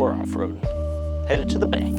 We're off-road, headed to the bank.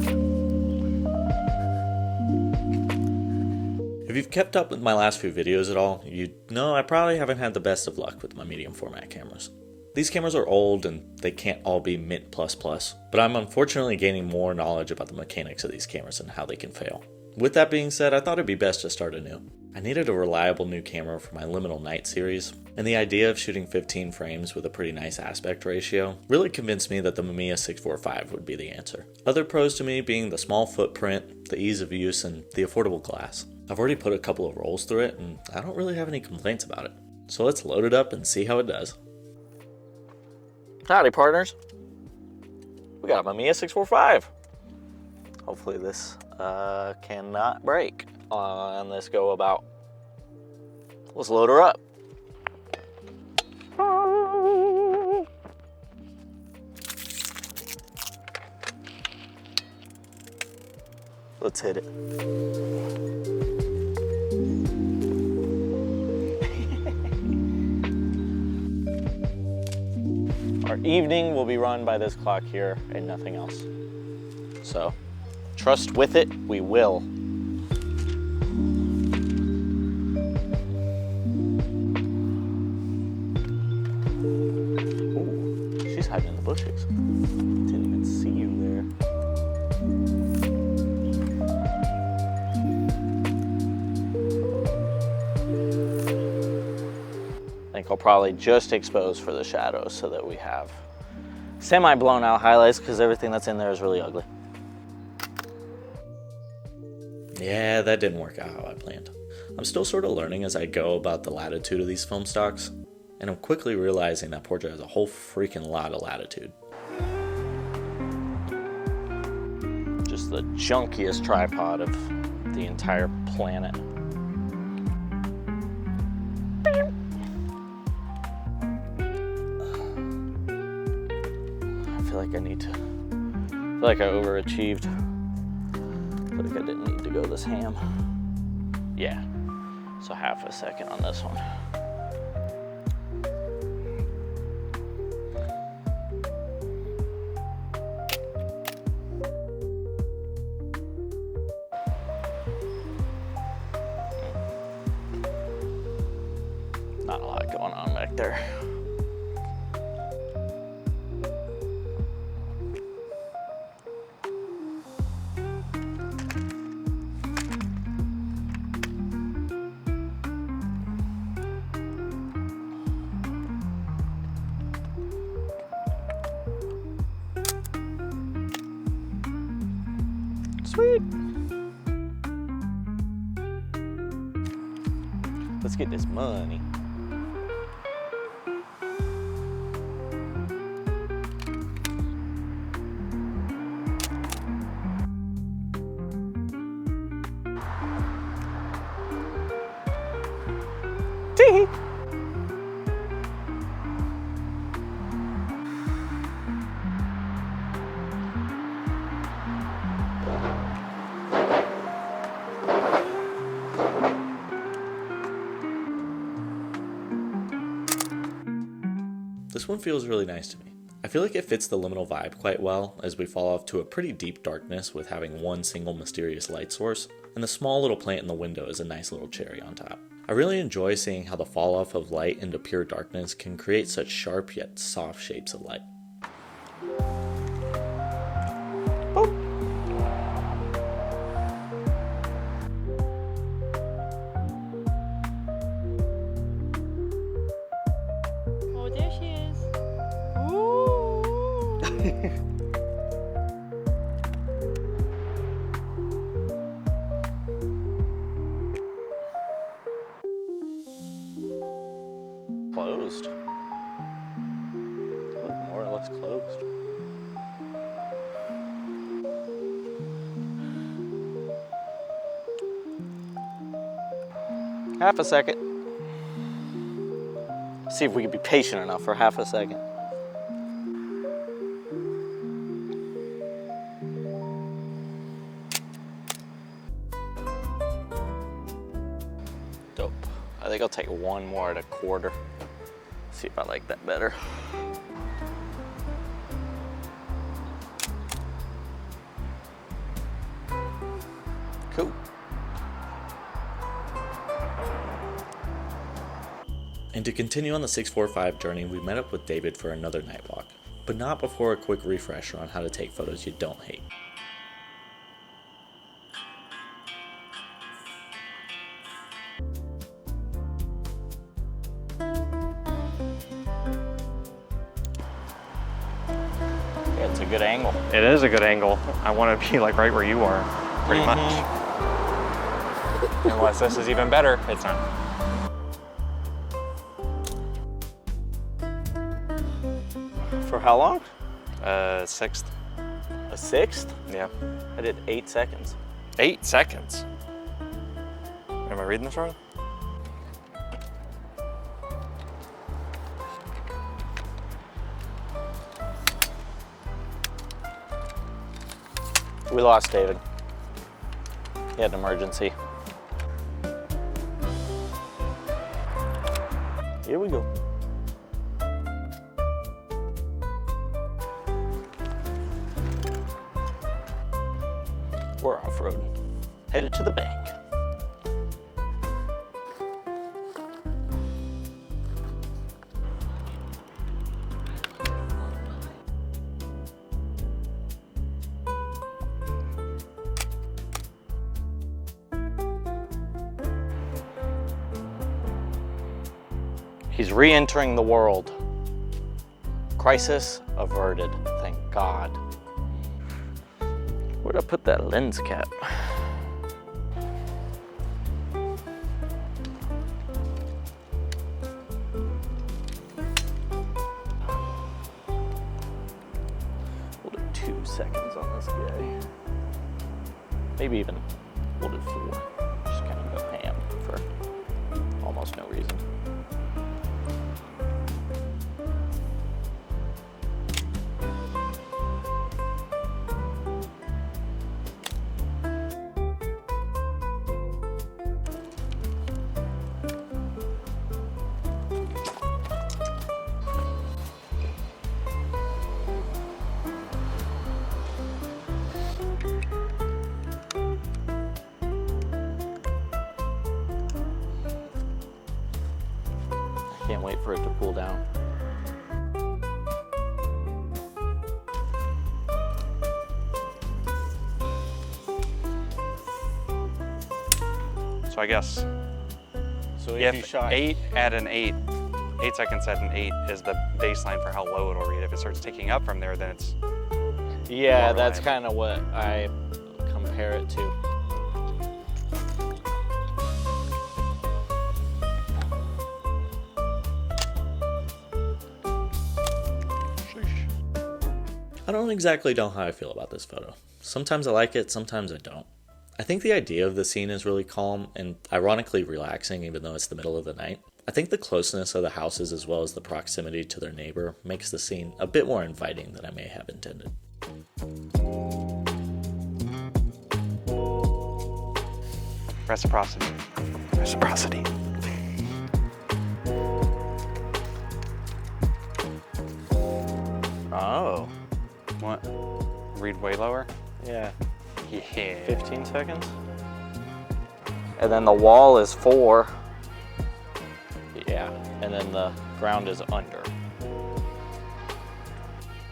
If you've kept up with my last few videos at all, you know I probably haven't had the best of luck with my medium format cameras. These cameras are old and they can't all be mint plus plus, but I'm unfortunately gaining more knowledge about the mechanics of these cameras and how they can fail. With that being said, I thought it'd be best to start anew. I needed a reliable new camera for my Liminal Night series, and the idea of shooting 15 frames with a pretty nice aspect ratio really convinced me that the Mamiya 645 would be the answer. Other pros to me being the small footprint, the ease of use, and the affordable glass. I've already put a couple of rolls through it, and I don't really have any complaints about it. So let's load it up and see how it does. Howdy partners, we got a Mamiya 645. Hopefully this cannot break on this go about. Let's load her up. Let's hit it. Our evening will be run by this clock here and nothing else. So, trust with it, we will. Ooh, she's hiding in the bushes. Didn't even see you there. I think I'll probably just expose for the shadows so that we have semi-blown out highlights because everything that's in there is really ugly. Yeah, that didn't work out how I planned. I'm still sort of learning as I go about the latitude of these film stocks, and I'm quickly realizing that Portra has a whole freaking lot of latitude. Just the junkiest tripod of the entire planet. I feel like I overachieved. I feel like I didn't need to go this ham. Yeah, so half a second on this one. Not a lot going on back there. Sweet. Let's get this money. Tee. This one feels really nice to me. I feel like it fits the liminal vibe quite well as we fall off to a pretty deep darkness with having one single mysterious light source, and the small little plant in the window is a nice little cherry on top. I really enjoy seeing how the fall off of light into pure darkness can create such sharp yet soft shapes of light. Boop. Oh, there she is. Ooh. Closed. Look, more or less closed. Half a second. See if we can be patient enough for half a second. Dope. I think I'll take one more at a quarter. See if I like that better. Cool. And to continue on the 645 journey, we met up with David for another night walk, but not before a quick refresher on how to take photos you don't hate. Yeah, it's a good angle. It is a good angle. I want to be like right where you are, pretty much. Unless this is even better. It's not. For how long? Sixth. A sixth? Yeah. I did 8 seconds. 8 seconds. Am I reading this wrong? We lost David. He had an emergency. Here we go. We're off-road. Headed to the bank. He's re-entering the world. Crisis averted, thank God. Where'd I put that lens cap? We'll do 2 seconds on this guy. Maybe even we'll do 4. Just kind of go ham for almost no reason. Can't wait for it to cool down. So I guess So if 8 at an 8, 8 seconds at an 8 is the baseline for how low it'll read. If it starts ticking up from there, then it's yeah, more that's reliable. kind of what I compare it to. I don't exactly know how I feel about this photo. Sometimes I like it, sometimes I don't. I think the idea of the scene is really calm and ironically relaxing even though it's the middle of the night. I think the closeness of the houses as well as the proximity to their neighbor makes the scene a bit more inviting than I may have intended. reciprocity. Reciprocity. Oh, What? Read way lower? yeah. Yeah. 15 seconds. And then the wall is 4. Yeah, and then the ground is under.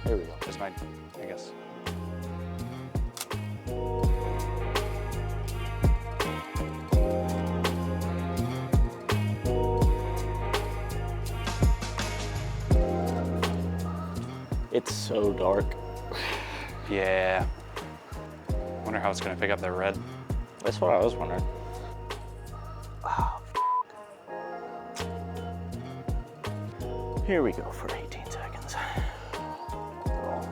There we go. Just my, I guess. It's so dark. Yeah. Wonder how it's gonna pick up that red. That's what I was wondering. Here we go for 18 seconds. Roll.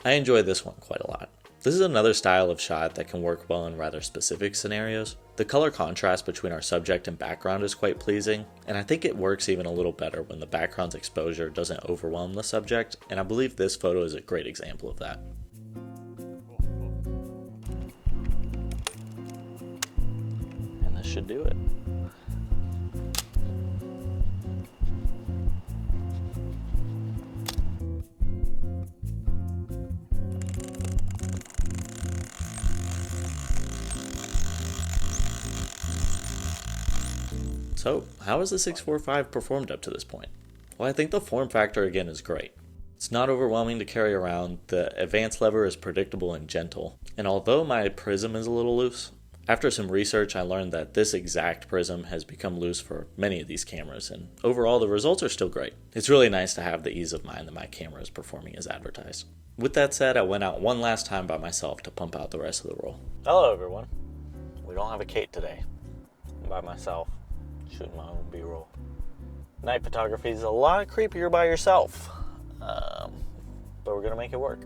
I enjoy this one quite a lot. This is another style of shot that can work well in rather specific scenarios. The color contrast between our subject and background is quite pleasing, and I think it works even a little better when the background's exposure doesn't overwhelm the subject, and I believe this photo is a great example of that. And this should do it. So, how has the 645 performed up to this point? Well, I think the form factor again is great. It's not overwhelming to carry around, the advance lever is predictable and gentle, and although my prism is a little loose, after some research I learned that this exact prism has become loose for many of these cameras, and overall the results are still great. It's really nice to have the ease of mind that my camera is performing as advertised. With that said, I went out one last time by myself to pump out the rest of the roll. Hello everyone. We don't have a Kate today. I'm by myself, shooting my own B-roll. Night photography is a lot creepier by yourself, but we're gonna make it work.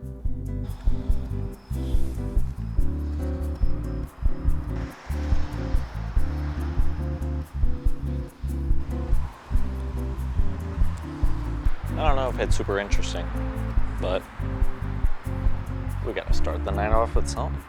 I don't know if it's super interesting, but we gotta start the night off with something.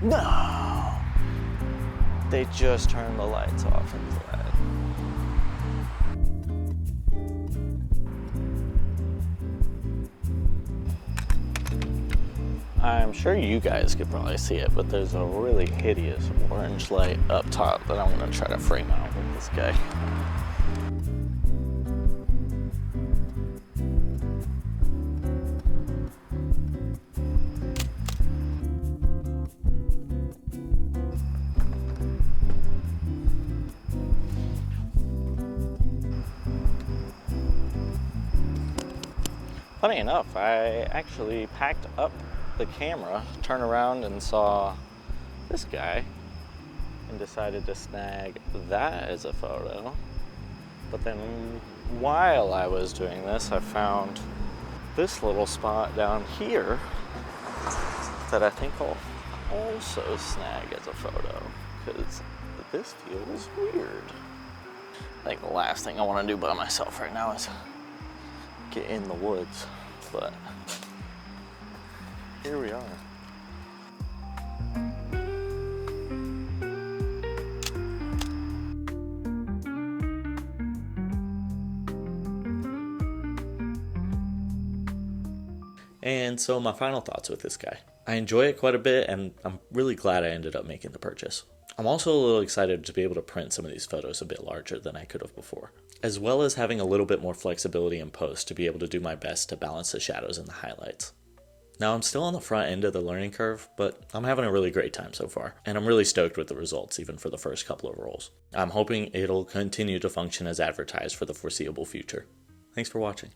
No! They just turned the lights off inside. I'm sure you guys could probably see it, but there's a really hideous orange light up top that I'm gonna try to frame out with this guy. Funny enough, I actually packed up the camera, turned around and saw this guy and decided to snag that as a photo. But then while I was doing this, I found this little spot down here that I think I'll also snag as a photo because this feels weird. I think the last thing I want to do by myself right now is get in the woods, but here we are. And so my final thoughts with this guy. I enjoy it quite a bit, and I'm really glad I ended up making the purchase. I'm also a little excited to be able to print some of these photos a bit larger than I could have before, as well as having a little bit more flexibility in post to be able to do my best to balance the shadows and the highlights. Now I'm still on the front end of the learning curve, but I'm having a really great time so far, and I'm really stoked with the results even for the first couple of rolls. I'm hoping it'll continue to function as advertised for the foreseeable future. Thanks for watching.